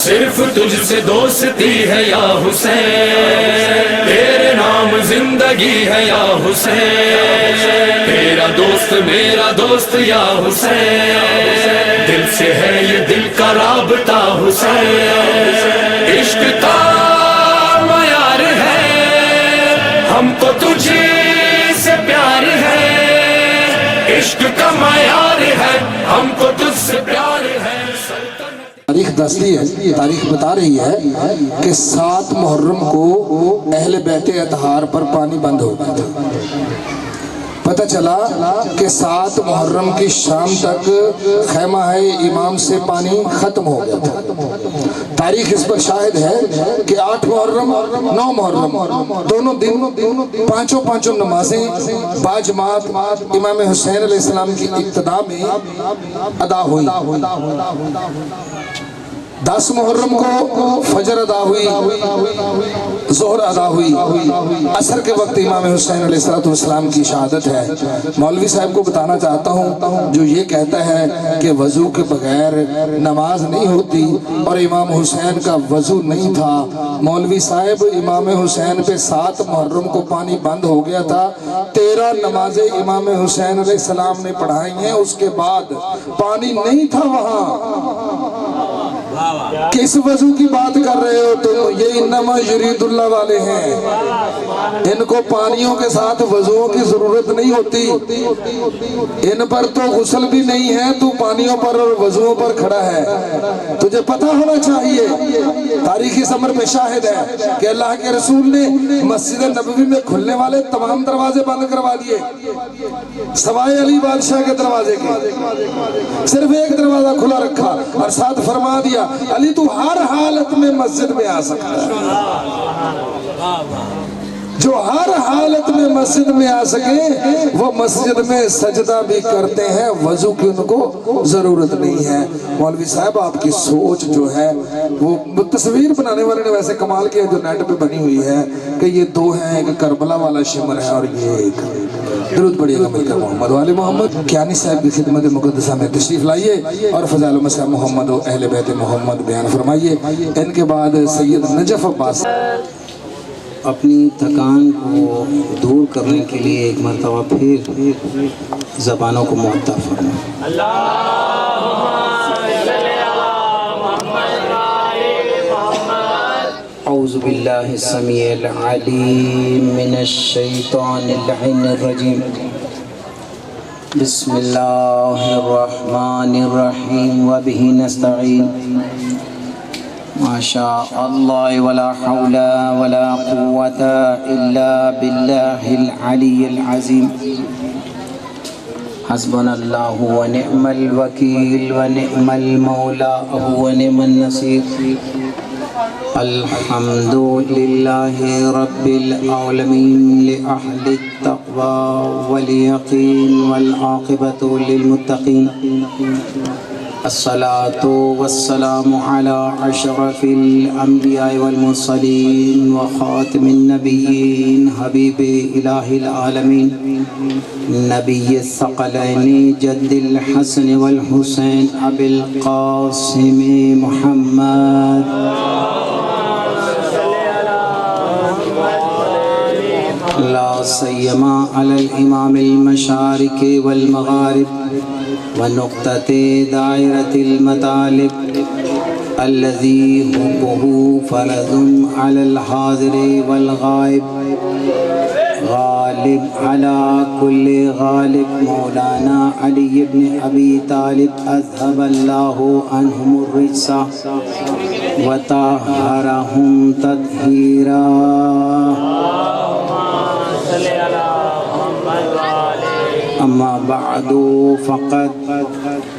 صرف تجھ سے دوستی ہے یا حسین، تیرے نام زندگی ہے یا حسین، تیرا دوست میرا دوست یا حسین، دل سے ہے یہ دل کا رابطہ حسین، عشق کا معیار ہے ہم کو تجھے سے پیار ہے، عشق کا معیار ہے ہم کو تجھ سے پیار ہے۔ تاریخ دستی ہے، تاریخ بتا رہی ہے کہ 7 محرم کو اہل بیت اطہار پر پانی بند ہو گیا تھا۔ پتہ چلا کہ 7 محرم کی شام تک خیمہ امام سے پانی ختم ہو گیا تھا۔ تاریخ اس پر شاہد ہے کہ 8 محرم 9 محرم دونوں دن پانچوں نمازیں باجماعت امام حسین علیہ السلام کی اقتداء میں ادا ہوئی۔ 10 محرم کو فجر ادا ہوئی، ظہر ادا ہوئی، عصر کے وقت امام حسین علیہ السلام کی شہادت ہے۔ مولوی صاحب کو بتانا چاہتا ہوں جو یہ کہتا ہے کہ وضو کے بغیر نماز نہیں ہوتی اور امام حسین کا وضو نہیں تھا، مولوی صاحب امام حسین پہ 7 محرم کو پانی بند ہو گیا تھا، 13 نمازیں امام حسین علیہ السلام نے پڑھائی ہیں، اس کے بعد پانی نہیں تھا وہاں۔ کس وضو کی بات کر رہے ہو تم؟ یہ انما یرید اللہ والے ہیں، ان کو پانیوں کے ساتھ وضوؤں کی ضرورت نہیں ہوتی، ان پر تو غسل بھی نہیں ہے، تو پانیوں پر اور وضوؤں پر کھڑا ہے۔ تجھے پتہ ہونا چاہیے، تاریخی ثمر پہ شاہد ہے کہ اللہ کے رسول نے مسجد نبوی میں کھلنے والے تمام دروازے بند کروا دیے سوائے علی بادشاہ کے دروازے کے، صرف ایک دروازہ کھلا رکھا اور ساتھ فرما دیا علی تو ہر حالت میں مسجد میں آ سکتا ہے، جو ہر حالت میں مسجد میں آ سکے وہ مسجد میں سجدہ بھی کرتے ہیں، وضو کی ان کو ضرورت نہیں ہے۔ مولوی صاحب آپ کی سوچ جو ہے وہ تصویر بنانے والے نے ویسے کمال کیا جو نیٹ پہ بنی ہوئی ہے کہ یہ 2 ہیں، ایک کربلا والا شمر ہے اور یہ ایک۔ درود پڑھیے گا مل کر محمد والے محمد۔ کیانی صاحب کی خدمت مقدسہ میں تشریف لائیے اور فضائل مسیح محمد و اہل بیت محمد بیان فرمائیے۔ ان کے بعد سید نجف عباس۔ اپنی تھکان کو دور کرنے کے لیے ایک مرتبہ پھر زبانوں کو معطر فرمائیں۔ اعوذ باللہ السمیع العلیم من الشیطان اللعین الرجیم، بسم اللہ الرحمن الرحیم وبہ نستعین، ما شاء اللہ ولا حول ولا قوة الا باللہ العلی العظیم، حسبنا اللہ ونعم الوکیل ونعم المولا ونعم النصیر، الحمد للہ رب العالمین لأہل التقوی والیقین والعاقبۃ للمتقین، الصلاة والسلام على اشرف الانبیاء والمرسلین وخاتم النبیین حبیب الہ العالمین، نبی الثقلین جد الحسن والحسین ابی القاسم محمد، لا سیما علی الامام المشارق والمغارب ونقطة دائرة المطالب الذي حقه فرض على الحاضر والغائب، غالب على كل غالب مولانا علي بن أبي طالب، أذهب الله عنهم الرجس وطهرهم تطهيرا۔ اما بعد فقد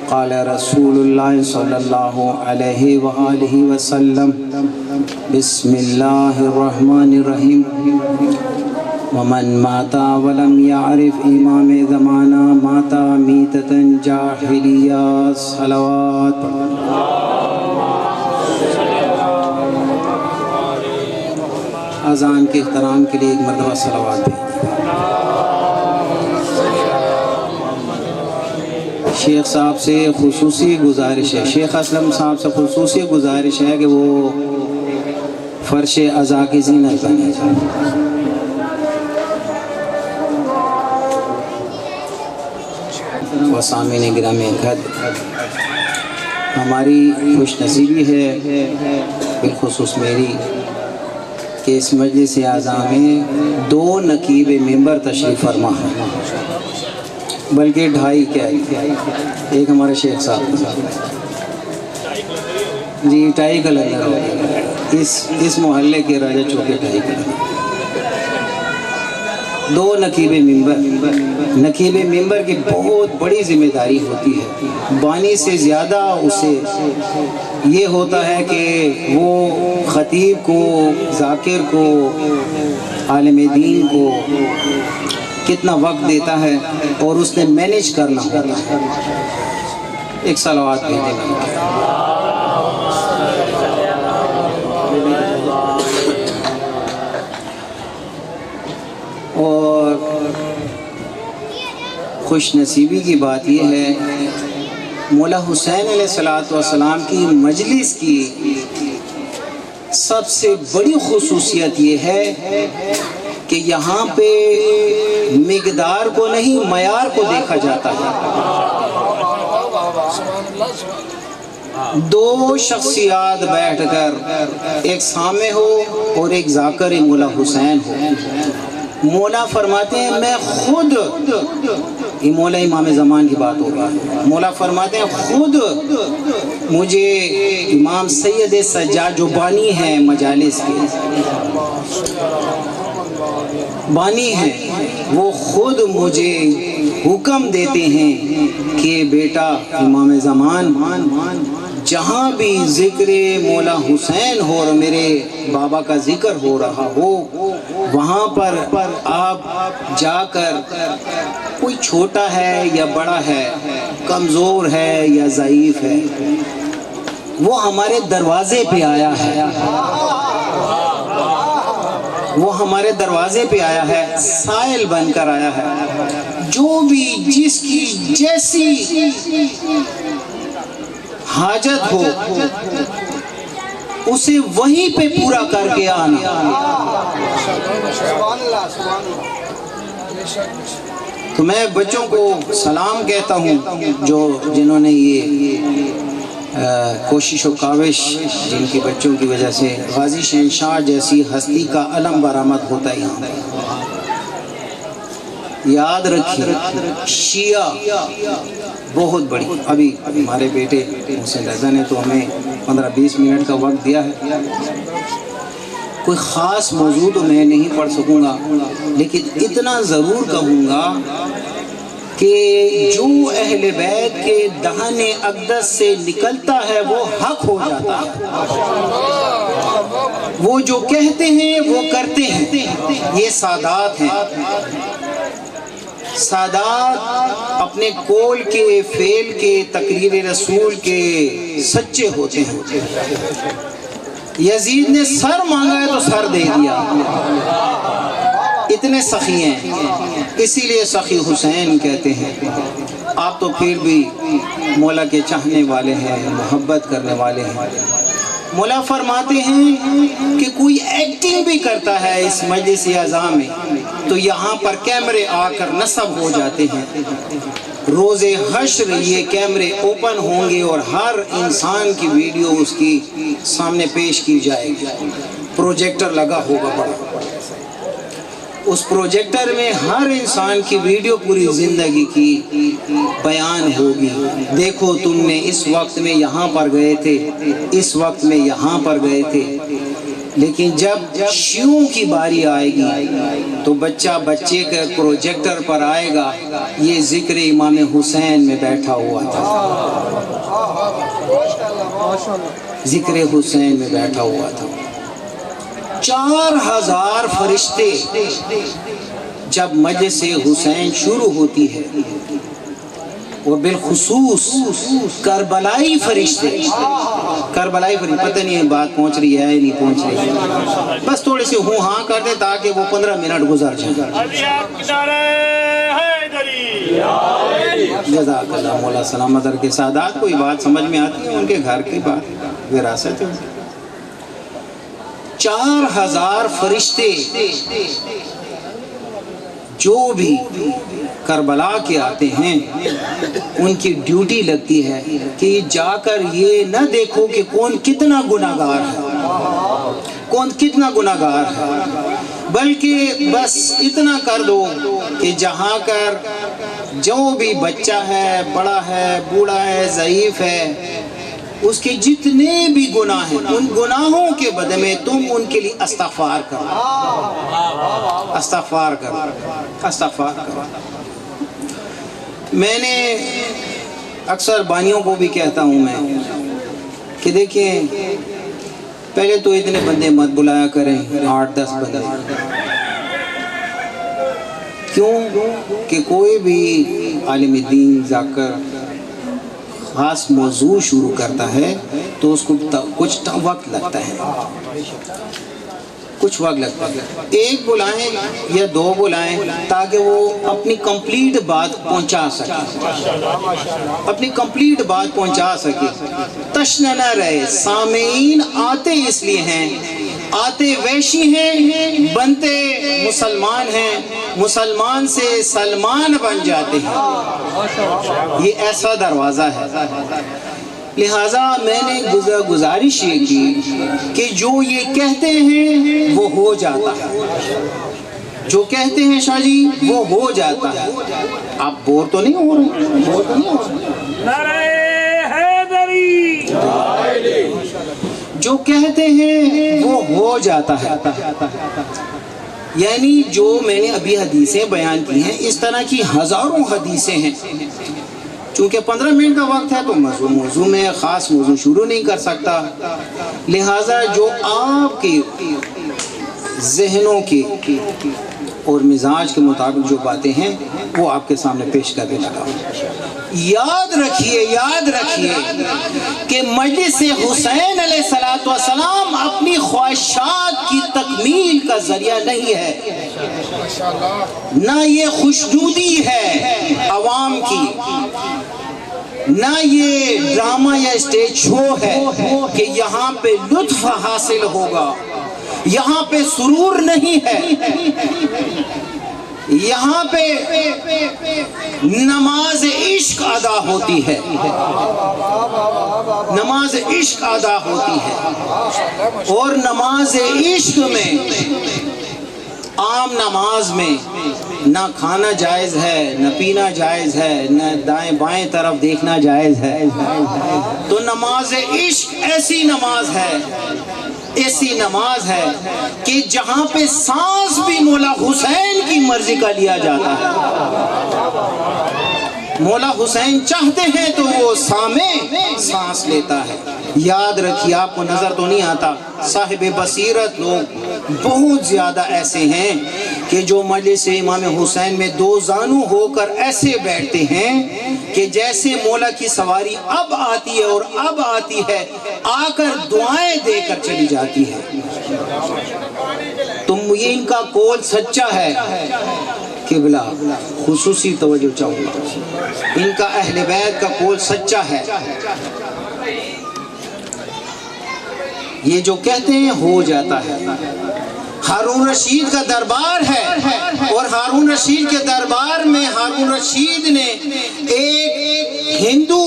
قال رسول اللہ صلی اللہ علیہ وآلہ وسلم، بسم اللہ الرحمن الرحیم، ومن مات ولم يعرف امام زمانہ مات میتۃ جاہلیہ، صلوات۔ اذان کے احترام کے لیے ایک مرتبہ صلوات بھی۔ شیخ صاحب سے خصوصی گزارش ہے، شیخ اسلم صاحب سے خصوصی گزارش ہے کہ وہ فرش عزا کی زینت بنے جائے۔ وسامعین گرامی قدر، ہماری خوش نصیبی ہے بالخصوص میری کہ اس مجلس اعظم میں 2 نقیب ممبر تشریف فرما ہے، بلکہ 2.5 کیا ہے، ایک ہمارے شیخ صاحب جی 2.5 کا لگا ہوا اس محلے کے راجہ چوکے 2.5 کا 2 نقیب ممبر۔ نقیب ممبر کی بہت بڑی ذمہ داری ہوتی ہے، بانی سے زیادہ اسے یہ ہوتا ہے کہ وہ خطیب کو، ذاکر کو، عالم دین کو کتنا وقت دیتا ہے اور اس نے مینیج کرنا ہوتا ہے۔ ایک صلوات بھیجیں۔ اور خوش نصیبی کی بات یہ ہے، مولا حسین علیہ السلام کی مجلس کی سب سے بڑی خصوصیت یہ ہے کہ یہاں پہ مقدار کو نہیں معیار کو دیکھا جاتا ہے۔ 2 شخصیات بیٹھ کر، ایک سامع ہو اور ایک ذاکر مولا حسین ہو، مولا فرماتے ہیں میں خود، یہ مولا امام زمان کی بات ہوگی، مولا فرماتے ہیں خود مجھے امام سید سجاد جو بانی ہیں مجالس کے بانی ہیں، وہ خود مجھے حکم دیتے ہیں کہ بیٹا امام زمان جہاں بھی ذکر مولا حسین ہو اور میرے بابا کا ذکر ہو رہا ہو، وہاں پر آپ جا کر، کوئی چھوٹا ہے یا بڑا ہے، کمزور ہے یا ضعیف ہے، وہ ہمارے دروازے پہ آیا ہے، وہ ہمارے دروازے پہ آیا ہے، سائل بن کر آیا ہے، جو بھی جس کی جیسی حاجت ہو اسے وہیں پہ پورا کر کے آنا۔ تو میں بچوں کو سلام کہتا ہوں جنہوں نے یہ کوشش و کاوش، جن کے بچوں کی وجہ سے غازی شہنشاہ جیسی ہستی کا علم برآمد ہوتا ہے یہاں پہ۔ یاد رکھیے شیعہ بہت بڑی، ابھی ہمارے بیٹے محسن رضا نے تو ہمیں 15-20 منٹ کا وقت دیا ہے، کوئی خاص موضوع تو میں نہیں پڑھ سکوں گا، لیکن اتنا ضرور کہوں گا کہ جو اہل بیت کے دہن اقدس سے نکلتا ہے وہ حق ہو جاتا ہے، وہ جو کہتے ہیں وہ کرتے ہیں۔ یہ سادات ہیں، سادات اپنے قول کے، فعل کے، تقریر رسول کے سچے ہوتے ہیں۔ یزید نے سر مانگا ہے تو سر دے دیا، اتنے سخی ہیں، اسی لیے سخی حسین کہتے ہیں۔ آپ تو پھر بھی مولا کے چاہنے والے ہیں، محبت کرنے والے ہیں۔ مولا فرماتے ہیں کہ کوئی ایکٹنگ بھی کرتا ہے اس مجلس اعزا میں تو یہاں پر کیمرے آ کر نصب ہو جاتے ہیں۔ روز حشر یہ کیمرے اوپن ہوں گے اور ہر انسان کی ویڈیو اس کی سامنے پیش کی جائے گی۔ پروجیکٹر لگا ہوگا بڑا، اس پروجیکٹر میں ہر انسان کی ویڈیو پوری زندگی کی بیان ہوگی۔ دیکھو تم نے اس وقت میں یہاں پر گئے تھے، اس وقت میں یہاں پر گئے تھے۔ لیکن جب شیعوں کی باری آئے گی تو بچے کے پروجیکٹر پر آئے گا، یہ ذکر امام حسین میں بیٹھا ہوا تھا، ذکر حسین میں بیٹھا ہوا تھا۔ 4000 فرشتے جب مجلس حسین شروع ہوتی ہے، اور بالخصوص کربلائی فرشتے، پتہ نہیں ہے بات پہنچ رہی ہے نہیں پہنچ رہی ہے، بس تھوڑے سے ہوں ہاں کر دیں تاکہ وہ 15 منٹ گزر جائیں۔ جزاک اللہ مولا سلامت رکھے سادات کو یہ بات سمجھ میں آتی ہے، ان کے گھر کی بات وراثت ہے۔ 4000 فرشتے جو بھی کربلا کے آتے ہیں ان کی ڈیوٹی لگتی ہے کہ جا کر یہ نہ دیکھو کہ کون کتنا گناہگار ہے، کون کتنا گناہگار ہے، بلکہ بس اتنا کر دو کہ جہاں کر جو بھی بچہ ہے، بڑا ہے، بوڑھا ہے، ضعیف ہے، اس کے جتنے بھی گناہ ہیں ان گناہوں کے بدلے میں تم ان کے لیے استغفار کرو، استغفار کرو، استغفار کرو۔ میں نے اکثر بانیوں کو بھی کہتا ہوں میں کہ دیکھیں پہلے تو اتنے بندے مت بلایا کریں، 8-10 بندے، کیوں کہ کوئی بھی عالم دین ذاکر خاص موضوع شروع کرتا ہے تو اس کو کچھ وقت لگتا ہے، کچھ وقت لگتا ہے۔ ایک بلائیں یا 2 بلائیں تاکہ وہ اپنی کمپلیٹ بات پہنچا سکے، اپنی کمپلیٹ بات پہنچا سکے، تشنہ نہ رہے۔ سامعین آتے اس لیے ہیں، آتے ویشی ہیں، بنتے مسلمان ہیں، مسلمان سے سلمان بن جاتے ہیں، یہ ایسا دروازہ ہے۔ لہٰذا میں نے گزارش یہ کی کہ جو یہ کہتے ہیں وہ ہو جاتا ہے، جو کہتے ہیں شاہ جی وہ ہو جاتا ہے۔ آپ بور تو نہیں ہو رہے؟ بور تو نہیں ہو رہے؟ نعرہ حیدری، جو کہتے ہیں وہ ہو جاتا ہے۔ یعنی جو میں نے ابھی حدیثیں بیان کی ہیں، اس طرح کی ہزاروں حدیثیں ہیں۔ چونکہ 15 منٹ کا وقت ہے تو موضوع میں خاص موضوع شروع نہیں کر سکتا، لہٰذا جو آپ کے ذہنوں کے اور مزاج کے مطابق جو باتیں ہیں وہ آپ کے سامنے پیش کرنے لگا۔ یاد رکھیے کہ مجلس حسین علیہ السلام اپنی خواہشات کی تکمیل کا ذریعہ نہیں ہے، نہ یہ خوشنودی ہے عوام کی، نہ یہ ڈرامہ یا اسٹیج شو ہے کہ یہاں پہ لطف حاصل ہوگا، یہاں پہ سرور نہیں ہے، یہاں پہ نماز عشق ادا ہوتی ہے، نماز عشق ادا ہوتی ہے، اور نماز عشق میں عام نماز میں نہ کھانا جائز ہے، نہ پینا جائز ہے، نہ دائیں بائیں طرف دیکھنا جائز ہے۔ تو نماز عشق ایسی نماز ہے کہ جہاں پہ سانس بھی مولا حسین کی مرضی کا لیا جاتا ہے۔ مولا حسین چاہتے ہیں تو وہ سامع سانس لیتا ہے۔ یاد رکھیے، آپ کو نظر تو نہیں آتا، صاحب بصیرت لوگ بہت زیادہ ایسے ہیں کہ جو مجلس امام حسین میں 2 زانو ہو کر ایسے بیٹھتے ہیں کہ جیسے مولا کی سواری اب آتی ہے اور اب آتی ہے، آ کر دعائیں دے کر چلی جاتی ہے۔ تم یہ ان کا قول سچا ہے قبلہ، خصوصی توجہ چاہوں گا، ان کا اہل بیت کا قول سچا ہے، یہ جو کہتے ہیں ہو جاتا ہے۔ ہارون رشید کا دربار ہے، اور ہارون رشید کے دربار میں ہارون رشید نے ایک ہندو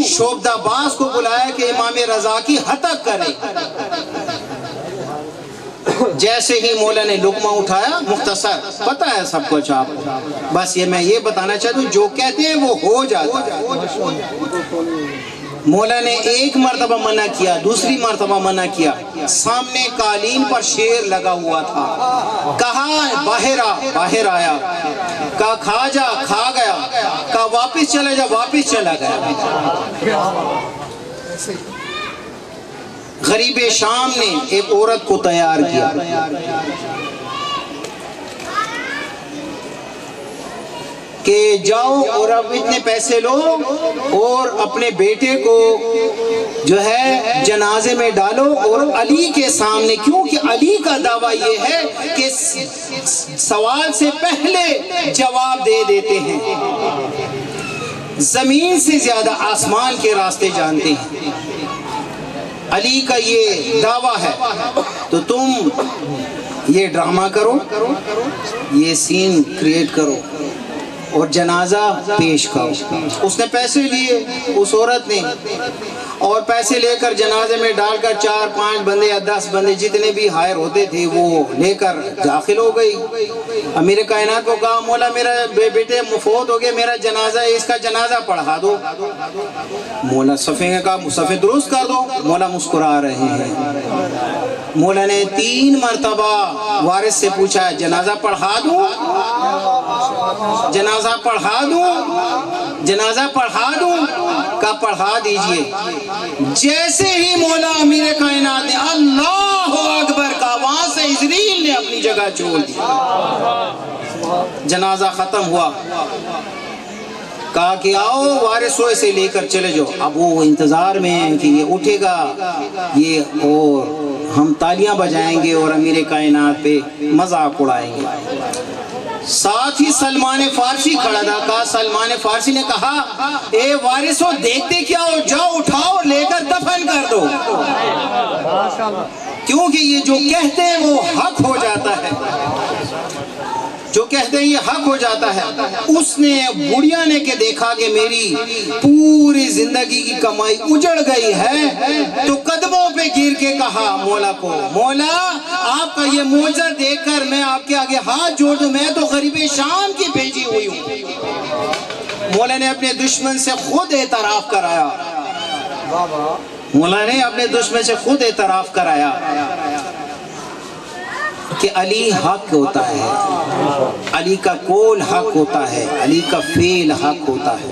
شعبدہ باز کو بلایا کہ امام رضا کی ہتک کرے۔ جیسے ہی مولا نے لقمہ اٹھایا، مختصر پتہ ہے سب کچھ آپ کو، بس میں یہ بتانا چاہتا ہوں جو کہتے ہیں وہ ہو جاتا ہے۔ مولا نے ایک مرتبہ منع کیا، دوسری مرتبہ منع کیا، سامنے قالین پر شیر لگا ہوا تھا، کہا باہر آیا، کہا کھا جا، کھا گیا، کہا واپس چلا جا، واپس چلا گیا۔ غریب شام نے ایک عورت کو تیار کیا، کہ جاؤ اور اب اتنے پیسے لو اور اپنے بیٹے کو جو ہے جنازے میں ڈالو، اور علی کے سامنے، کیونکہ علی کا دعویٰ یہ ہے کہ سوال سے پہلے جواب دے دیتے ہیں، زمین سے زیادہ آسمان کے راستے جانتے ہیں. علی کا یہ دعویٰ ہے تو تم یہ ڈرامہ کرو، یہ سین کریٹ کرو اور جنازہ پیش کرو. اس نے پیسے لیے اس عورت نے، اور پیسے لے کر جنازے میں ڈال کر 4-5 بندے یا 10 بندے جتنے بھی ہائر ہوتے تھے وہ لے کر داخل ہو گئی. امیر کائنات کو کہا مولا میرا بیٹے مفوت ہو گئے، میرا جنازہ ہے، اس کا جنازہ پڑھا دو. مولا صفے نے کہا صفے درست کر دو. مولا مسکرا رہے ہیں. مولا نے 3 مرتبہ وارث سے پوچھا جنازہ پڑھا دوں، جنازہ پڑھا دوں، جنازہ پڑھا دوں. کہا پڑھا دیجئے. جیسے ہی مولا امیر کائنات نے اللہ اکبر کہا، وہاں سے عزریل نے اپنی جگہ چھوڑ دی. جنازہ ختم ہوا. کہا کہ آؤ وارثوں سے لے کر چلے جاؤ. اب وہ انتظار میں ہیں کہ یہ اٹھے گا یہ اور ہم تالیاں بجائیں گے اور امیر کائنات پہ مذاق اڑائیں گے. ساتھ ہی سلمان فارسی کھڑا تھا. کہا سلمان فارسی نے کہا اے وارثوں دیکھتے کیا ہو، جاؤ اٹھاؤ لے کر دفن کر دو، کیونکہ یہ جو کہتے ہیں وہ حق ہو جاتا ہے، جو کہتے ہیں یہ حق ہو جاتا ہے. اس نے بڑھیا نے کہ دیکھا کہ میری پوری زندگی کی کمائی اجڑ گئی ہے تو قدموں پہ گر کے کہا مولا کو، مولا آپ کا یہ معجزہ دیکھ کر میں آپ کے آگے ہاتھ جوڑ دوں، میں تو غریب شام کی بھیجی ہوئی ہوں. مولا نے اپنے دشمن سے خود اعتراف کرایا. مولا نے اپنے دشمن سے خود اعتراف کرایا کہ علی حق ہوتا ہے، علی کا قول حق ہوتا ہے، علی کا فعل حق ہوتا ہے.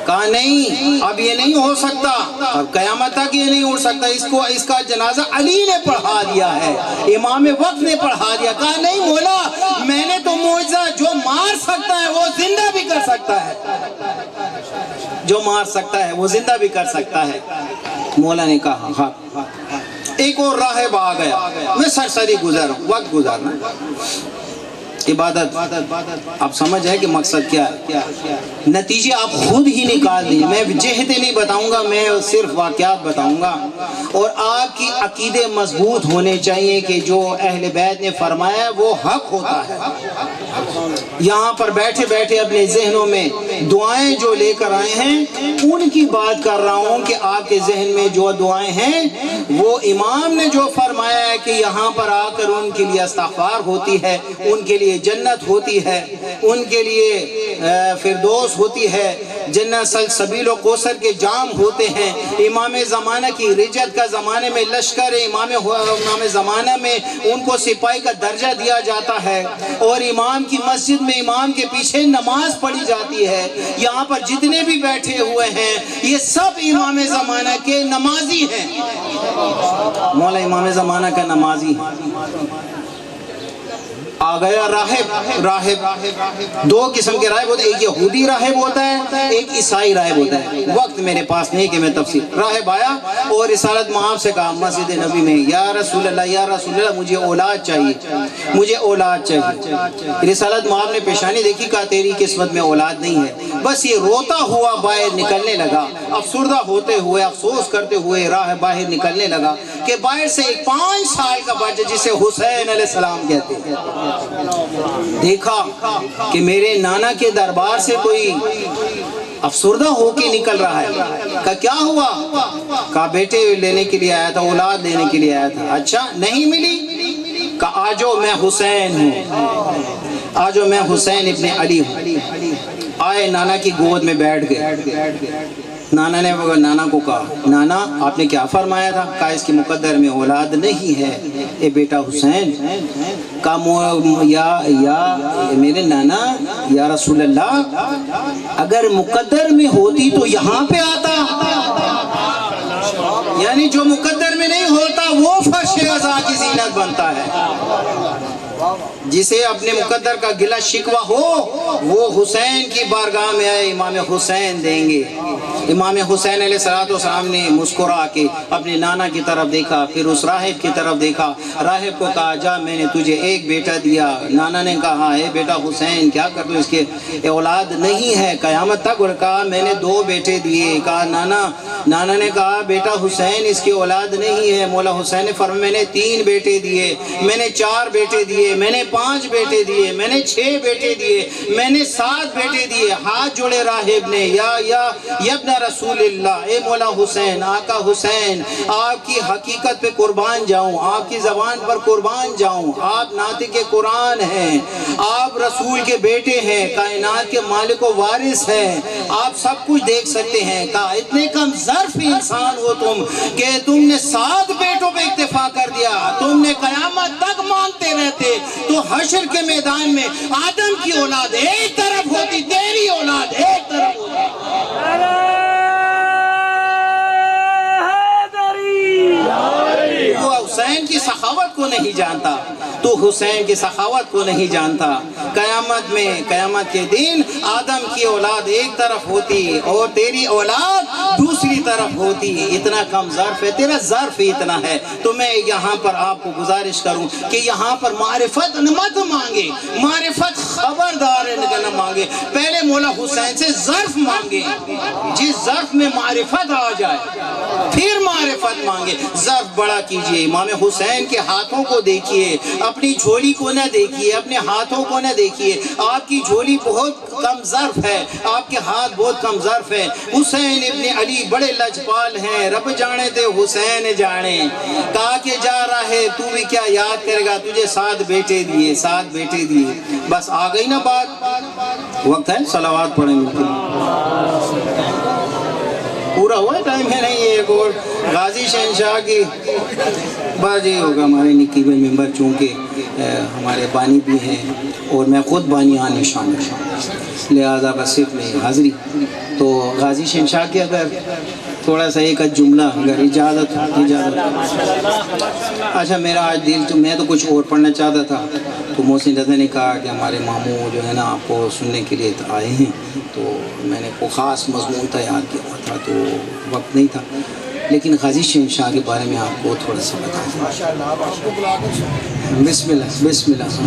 کہا نہیں اب یہ نہیں ہو سکتا، اب قیامت تک یہ نہیں ہو سکتا، اس کا جنازہ علی نے پڑھا دیا ہے، امام وقت نے پڑھا دیا. کہا نہیں مولا میں نے تو معجزہ جو مار سکتا ہے وہ زندہ بھی کر سکتا ہے، جو مار سکتا ہے وہ زندہ بھی کر سکتا ہے. مولا نے کہا حق. ایک اور راہب آ گیا. میں سرسری گزر وقت گزارنا عبادت. آپ سمجھ ہے کہ مقصد کیا ہے، نتیجے آپ خود ہی نکال دیں. میں جہتیں نہیں بتاؤں گا، میں صرف واقعات بتاؤں گا. اور آپ کی عقیدے مضبوط ہونے چاہیے کہ جو اہل بیت نے فرمایا ہے وہ حق ہوتا ہے. یہاں پر بیٹھے بیٹھے اپنے ذہنوں میں دعائیں جو لے کر آئے ہیں ان کی بات کر رہا ہوں کہ آپ کے ذہن میں جو دعائیں ہیں وہ امام نے جو فرمایا ہے کہ یہاں پر آ کر ان کے لیے استغفار ہوتی ہے، ان کے لیے جنت ہوتی ہے، ان کے لیے فردوس ہوتی ہے، جنت سلسبیل و کوثر کے جام ہوتے ہیں. امام زمانہ کی رجت کا زمانے میں لشکر امام زمانہ میں ان کو سپاہی کا درجہ دیا جاتا ہے، اور امام کی مسجد میں امام کے پیچھے نماز پڑھی جاتی ہے. یہاں پر جتنے بھی بیٹھے ہوئے ہیں یہ سب امام زمانہ کے نمازی ہیں. مولا امام زمانہ کا نمازی ہے. آ گیا راہب. 2 قسم کے راہب ہوتے ہیں، ایک یہودی راہب ہوتا ہے، ایک عیسائی راہب ہوتا ہے. وقت میرے پاس نہیں کہ میں تفصیل. راہب آیا اور رسالت مآب سے کہا مسجد نبی میں یا رسول اللہ یا رسول اللہ مجھے اولاد چاہیے، مجھے اولاد چاہیے. رسالت مآب نے پیشانی دیکھی، کہا تیری قسمت میں اولاد نہیں ہے. بس یہ روتا ہوا باہر نکلنے لگا، افسردہ ہوتے ہوئے افسوس کرتے ہوئے راہب باہر نکلنے لگا کہ باہر سے ایک 5 سال کا بچہ جسے حسین علیہ السلام کہتے ہیں دیکھا کہ میرے نانا کے دربار سے کوئی افسردہ ہو کے نکل رہا ہے. کہا کیا ہوا؟ کہا بیٹے لینے کے لیے آیا تھا، اولاد لینے کے لیے آیا تھا. اچھا نہیں ملی؟ کہا آجو میں حسین ہوں، آجو میں حسین ابن علی ہوں. آئے نانا کی گود میں بیٹھ گئے. نانا نے نانا کو کہا نانا آپ نے کیا فرمایا تھا؟ کہا اس کی مقدر میں اولاد نہیں ہے اے بیٹا حسین. کہا یا میرے نانا یا رسول اللہ اگر مقدر میں ہوتی تو یہاں پہ آتا، یعنی جو مقدر میں نہیں ہوتا وہ فرش عزا کی زینت بنتا ہے. جسے اپنے مقدر کا گلہ شکوہ ہو وہ حسین کی بارگاہ میں آئے، امام حسین دیں گے۔ امام حسین علیہ السلام نے مسکرا کے اپنے نانا کی طرف دیکھا، پھر اس راہب کی طرف دیکھا، راہب کو کہا جا میں نے تجھے ایک بیٹا دیا۔ نانا نے کہا اے بیٹا حسین کیا کر دو، اس کے اولاد نہیں ہے قیامت تک، اور کہا میں نے 2 بیٹے دیے۔ کہا نانا نے کہا بیٹا حسین اس کی اولاد نہیں ہے۔ مولا حسین نے فرمایا میں نے 3 بیٹے دیے، میں نے 4 بیٹے دیے، میں نے 5 بیٹے دیے، میں نے 6 بیٹے دیے، میں نے 7 بیٹے دیے۔ ہاتھ جوڑے راہب نے، یا ابن رسول اللہ، اے مولا حسین، آقا حسین، آپ کی حقیقت پہ قربان جاؤں، آپ کی زبان پر قربان جاؤں، آپ ناطق قرآن ہیں، آپ رسول کے بیٹے ہیں، کائنات کے مالک و وارث ہیں، آپ سب کچھ دیکھ سکتے ہیں۔ کہا اتنے کم ظرف انسان ہو تم کہ تم نے 7 بیٹوں پہ اکتفا کر دیا، تم نے قیامت تک مانتے رہتے تو حشر کے میدان میں آدم کی اولاد ایک طرف ہوتی، تیری اولاد ایک طرف ہوتی۔ وہ حسین کی سخاوت کو نہیں جانتا، تو حسین کی سخاوت کو نہیں جانتا۔ قیامت کے دن آدم کی اولاد ایک طرف ہوتی اور تیری اولاد دوسری طرف ہوتی۔ اتنا کم ظرف ہے، تیرا ظرف اتنا ہے۔ تو میں یہاں پر آپ کو گزارش کروں کہ یہاں پر معرفت مت مانگے، معرفت خبردار نہ مانگے، پہلے مولا حسین سے ظرف مانگے، جس ظرف میں معرفت آ جائے پھر معرفت مانگے۔ ظرف بڑا کیجئے، امام حسین کے ہاتھوں کو دیکھیے، اپنی جھولی کو نہ دیکھیے، اپنے ہاتھوں کو نہ دیکھیے۔ آپ کی جھولی بہت کم ظرف ہے، آپ کے ہاتھ بہت کم ظرف ہے۔ حسین ابن علی بڑے لجپال ہیں، رب جانے تے حسین جانے۔ کہا کہ جا رہا ہے تو بھی کیا یاد کرے گا، تجھے 7 بیٹے دیے، 7 بیٹے دیے۔ بس آ گئی نا بات، وقت ہے صلوات پڑھیں گے، پورا ہوا ہے، ٹائم ہے نہیں۔ ایک اور غازی شہنشاہ کی بات یہ ہوگا، ہمارے نکی بھائی ممبر چونکہ ہمارے بانی بھی ہیں اور میں خود بانیان شامل ہوں، لہذا بس صرف میں حاضری۔ تو غازی شہنشاہ کے اگر تھوڑا سا ایک جملہ اگر اجازت۔ اچھا میرا آج دل تو میں تو کچھ اور پڑھنا چاہتا تھا، تو محسن رضا نے کہا کہ ہمارے ماموں جو ہے نا آپ کو سننے کے لیے آئے ہیں، تو میں نے کوئی خاص مضمون تیار کیا تھا تو وقت نہیں تھا، لیکن غازی شہنشاہ کے بارے میں آپ کو تھوڑا سا بتا دیں۔ بسم اللہ۔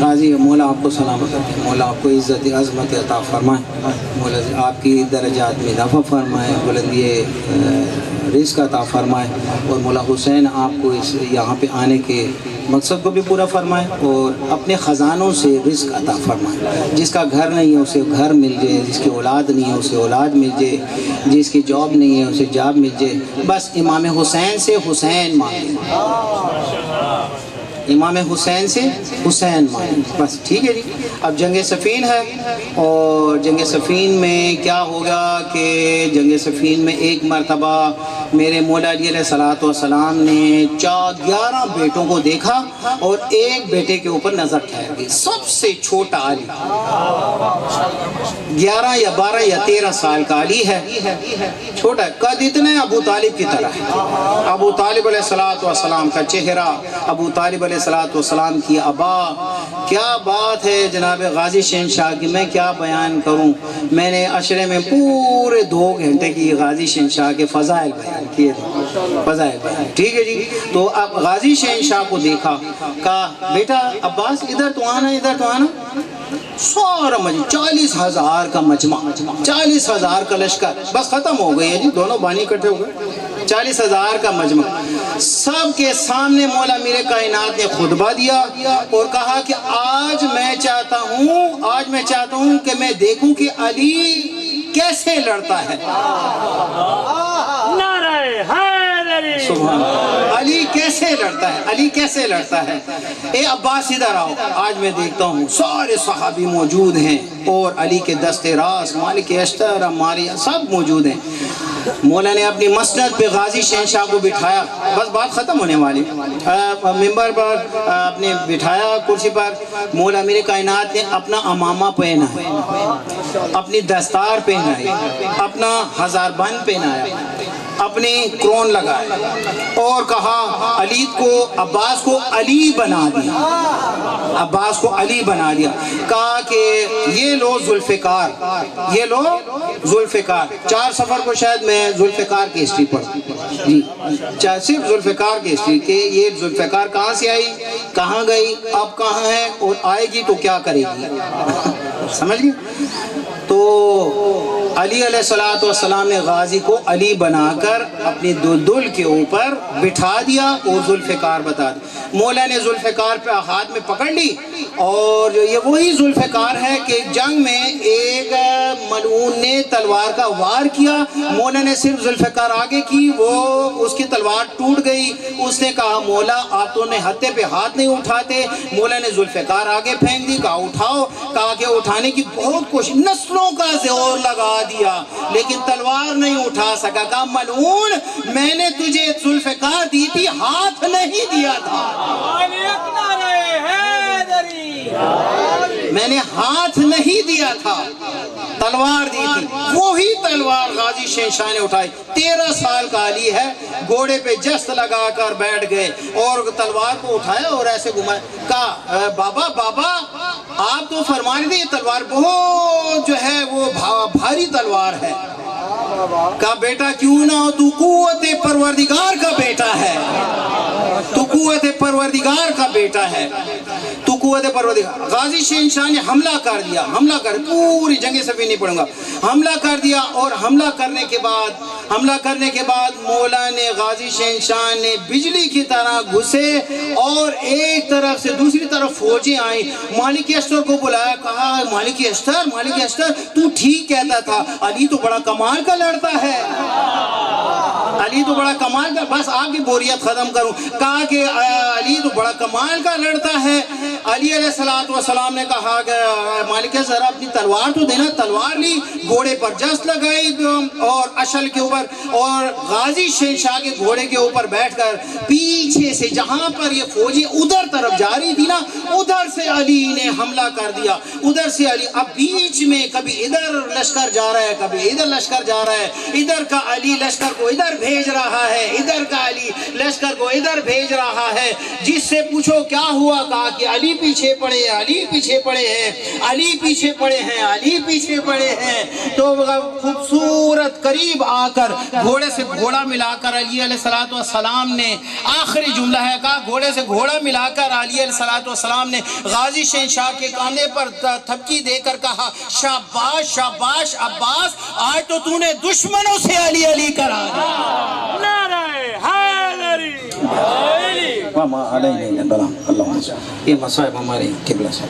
غازی مولا آپ کو سلامت کرتے ہیں، مولا آپ کو عزت عظمت عطا فرمائے، مولا آپ کی درجات میں اضافہ فرمائے، بلندی رزق عطا فرمائے، اور مولا حسین آپ کو اس یہاں پہ آنے کے مقصد کو بھی پورا فرمائے اور اپنے خزانوں سے رزق عطا فرمائے۔ جس کا گھر نہیں ہے اسے گھر مل جائے، جس کی اولاد نہیں ہے اسے اولاد مل جائے، جس کی جاب نہیں ہے اسے جاب مل جائے۔ بس امام حسین سے حسین مانگے، امام حسین سے حسین مانگے، بس ٹھیک ہے جی۔ اب جنگ صفین ہے، اور جنگ صفین میں کیا ہوگا کہ جنگ صفین میں ایک مرتبہ میرے مولا علی علیہ السلام نے 11 بیٹوں کو دیکھا اور ایک بیٹے کے اوپر نظر ٹھہر گئی، سب سے چھوٹا علی، 11 یا 12 یا 13 سال کا علی ہے، چھوٹا ہے، قد اتنا ابو طالب کی طرح ہے۔ ابو طالب علیہ السلام کا چہرہ، ابو طالب علیہ السلام کی ابا، کیا بات ہے جناب غازی شہنشاہ کی، میں کیا بیان کروں۔ میں نے عشرے میں پورے 2 گھنٹے کی غازی شہنشاہ کے فضائل بیان کیے تھے، فضائل بیان، ٹھیک ہے جی۔ تو اب غازی شہنشاہ کو دیکھا، کہا بیٹا عباس ادھر تو آنا، ادھر تو آنا۔ سارا مجمع 40,000 کا مجمع، 40,000 کا لشکر، بس ختم ہو گئی ہے جی، دونوں بانی اکٹھے ہو گئے، 40,000 کا مجمع۔ سب کے سامنے مولا میرے کائنات نے خطبہ دیا اور کہا کہ آج میں چاہتا ہوں کہ میں دیکھوں کہ علی کیسے لڑتا ہے۔ نعرہ حیدری، سبحان اللہ، علی کیسے لڑتا ہے، علی کیسے لڑتا ہے۔ اے عباس ادھر آؤ، آج میں دیکھتا ہوں سارے صحابی موجود ہیں اور علی کے دست راست مالک اشتر ماریہ سب موجود ہیں۔ مولا نے اپنی مسند پہ غازی شہنشاہ کو بٹھایا، بس بات ختم ہونے والی، ممبر پر اپنے بٹھایا کرسی پر۔ مولا میرے کائنات نے اپنا امامہ پہنا ہے، اپنی دستار پہنا ہے، اپنا ہزار بند پہنایا، اپنے کرون لگائے اور کہا عباس کو علی بنا دیا، عباس کو علی بنا دیا، کہا کہ یہ لو ذوالفقار، یہ لو ذوالفقار۔ 4 سفر کو شاید میں ذوالفقار کی ہسٹری پڑھوں جی، صرف ذوالفقار کی ہسٹری کہ یہ ذوالفقار کہاں سے آئی، کہاں گئی، اب کہاں ہے اور آئے گی تو کیا کرے گی، سمجھ گئے؟ تو علی علیہ السلام نے غازی کو علی بنا کر اپنی دلدل کے اوپر بٹھا دیا اور ذوالفقار بتا دیا۔ مولا نے ذوالفقار پہ ہاتھ میں پکڑ لی، اور یہ وہی ذوالفقار ہے کہ جنگ میں ایک ملعون نے تلوار کا وار کیا، مولا نے صرف ذوالفقار آگے کی، وہ اس کی تلوار ٹوٹ گئی۔ اس نے کہا مولا آپ تو نے ہتھے پہ ہاتھ نہیں اٹھاتے، مولا نے ذوالفقار آگے پھینک دی، کہا اٹھاؤ، کہا کہ اٹھانے کی بہت کوشش، نسلوں کا زور لگا دیا لیکن تلوار نہیں اٹھا سکا۔ کہا ملعون میں نے تجھے ذوالفقار دی تھی، ہاتھ نہیں دیا تھا، میں نے ہاتھ نہیں دیا تھا، تلوار دی تھی۔ وہی تلوار غازی شہنشاہ نے اٹھائی، 13 سال کا علی ہے، گھوڑے پہ جست لگا کر بیٹھ گئے اور تلوار کو اٹھایا اور ایسے گھمایا۔ کہا بابا آپ تو فرما رہے تھے یہ تلوار بہت جو ہے وہ بھاری تلوار ہے۔ کہا بیٹا کیوں نہ ہو، تو قوت پروردگار کا بیٹا ہے، تو قوت پروردگار کا بیٹا ہے، تو قوت پروردگار۔ غازی شہنشاہ نے حملہ کر دیا، پوری جنگ صفی نہیں پڑھوں گا، حملہ کر دیا، اور حملہ کرنے کے بعد مولا نے غازی شہنشاہ نے بجلی کی طرح گھسے اور ایک طرف سے دوسری طرف فوجیں آئیں۔ مالک اشتر کو بلایا، کہا مالک اشتر تو ٹھیک کہتا تھا، علی تو بڑا کمال کا لڑتا ہے، علی تو بڑا کمال کا، بس آپ کی بوریت ختم کروں۔ کہا کہ علی تو بڑا کمال کا لڑتا ہے۔ علی علیہ السلام نے کہا کہ مالک ذرا اپنی تلوار تو دینا، تلوار لی، گھوڑے پر جست لگائی اور اشل کے اوپر، اور غازی شہنشاہ کے گھوڑے کے اوپر بیٹھ کر پیچھے سے جہاں پر یہ فوجی ادھر طرف جا رہی تھی نا، ادھر سے علی نے حملہ کر دیا، ادھر سے علی، اب بیچ میں کبھی ادھر لشکر جا رہا ہے، کبھی ادھر لشکر جا رہا ہے، ادھر کا علی لشکر کو ادھر بھیج رہا ہے، ادھر کا علی لشکر کو ادھر بھیج رہا ہے۔ جس سے پوچھو کیا ہوا، کہا کہ علی پیچھے پڑے ہیں، علی پیچھے پڑے ہیں، علی پیچھے پڑے ہیں، علی پیچھے پڑے ہیں۔ تو خوبصورت قریب آ کر گھوڑے سے گھوڑا ملا کر علی علیہ السلام نے آخری جملہ ہے، کہا گھوڑے سے گھوڑا ملا کر علی علیہ السلام نے غازی شہنشاہ کے کاندھے پر تھپکی دے کر کہا شاباش شاباش عباس، آج تو تو نے دشمنوں سے علی علی کرا دیا۔ نعرہ حیدری، وما علینا البلاغ۔ یہ مصائب ہمارے قبلہ سے